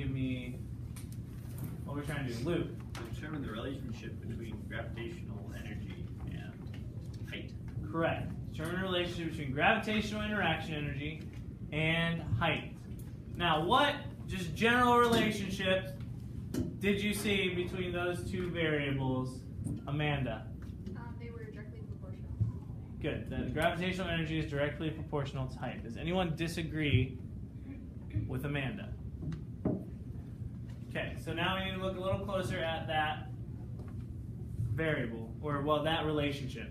give me what we're trying to do. Luke. Determine the relationship between gravitational energy and height. Correct. Determine the relationship between gravitational interaction energy and height. Now, what just general relationships did you see between those two variables, Amanda? They were directly proportional. Good. The gravitational energy is directly proportional to height. Does anyone disagree with Amanda? Okay, so now we need to look a little closer at that variable, or well, that relationship.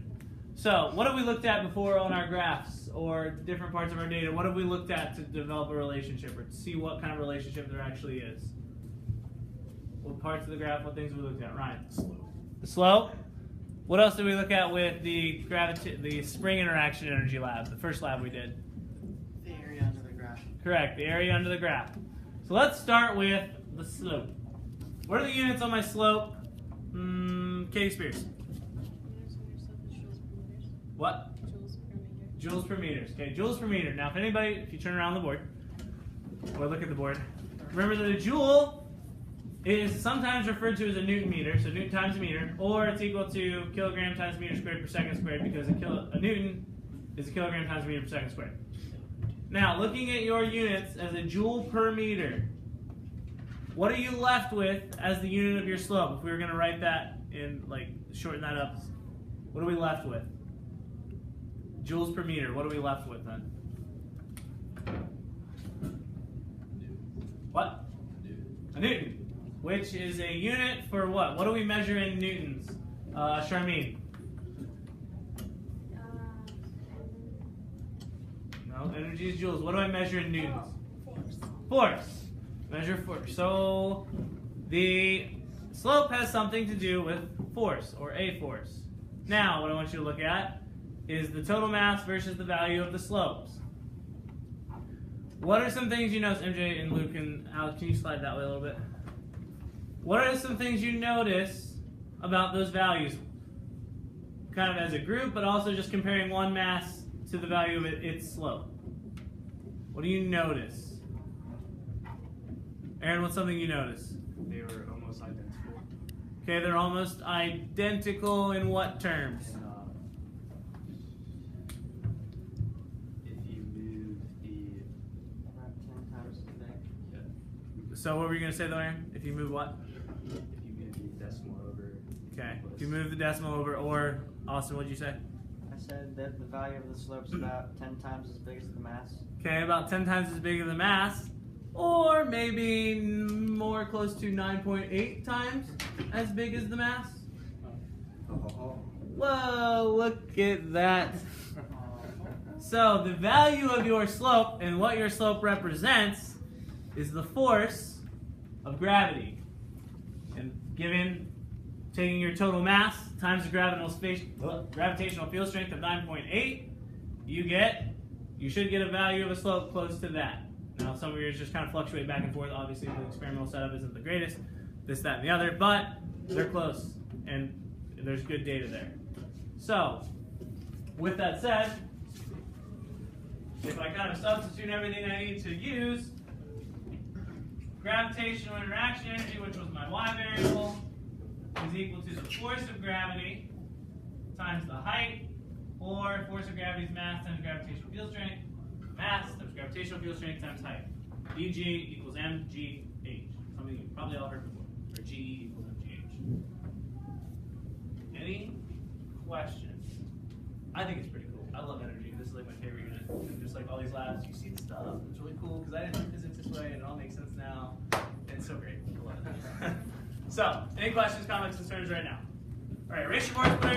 So, what have we looked at before on our graphs or different parts of our data? What have we looked at to develop a relationship or to see what kind of relationship there actually is? What parts of the graph, what things have we looked at? Ryan? The slope. What else did we look at with the spring interaction energy lab, the first lab we did? The area under the graph. Correct, the area under the graph. So let's start with the slope. What are the units on my slope? Katie Spears. What? Joules per meter. Okay, joules per meter. Now, if you turn around the board, or look at the board, remember that a joule is sometimes referred to as a Newton meter, so Newton times a meter, or it's equal to kilogram times meter squared per second squared, because a Newton is a kilogram times meter per second squared. Now, looking at your units as a joule per meter, what are you left with as the unit of your slope? If we were going to write that in, like, shorten that up, what are we left with? Joules per meter, what are we left with then? What? A Newton, which is a unit for what? What do we measure in newtons? Charmaine? No, energy is joules. What do I measure in newtons? Force. Measure force. So the slope has something to do with force, or a force. Now, what I want you to look at is the total mass versus the value of the slopes. What are some things you notice, MJ and Luke and Alex, can you slide that way a little bit? What are some things you notice about those values? Kind of as a group, but also just comparing one mass to the value of its slope. What do you notice? Aaron, what's something you notice? They were almost identical. Okay, they're almost identical in what terms? If you move the About 10 times as big. So what were you going to say though, Aaron? If you move what? if you move the decimal over. Okay, if you move the decimal over, or Austin, what'd you say? I said that the value of the slope's about 10 times as big as the mass. Okay, about 10 times as big as the mass, or maybe more close to 9.8 times as big as the mass. Whoa, look at that. So the value of your slope and what your slope represents is the force of gravity. And taking your total mass times the gravitational field strength of 9.8, you should get a value of a slope close to that. Now, some of yours just kind of fluctuate back and forth. Obviously, the experimental setup isn't the greatest, this, that, and the other, but they're close, and there's good data there. So, with that said, if I kind of substitute everything I need to use, gravitational interaction energy, which was my y variable, is equal to the force of gravity times the height, or force of gravity's mass times gravitational field strength, mass times gravitational field strength times height. Eg equals mgh. Something you probably all heard before. Or Ge equals mgh. Any questions? I think it's pretty cool. I love energy. This is like my favorite unit. And just like all these labs, you see the stuff. It's really cool because I didn't learn physics this way and it all makes sense now. It's so great. I love it. So, any questions, comments, concerns right now? All right, erase your boards, put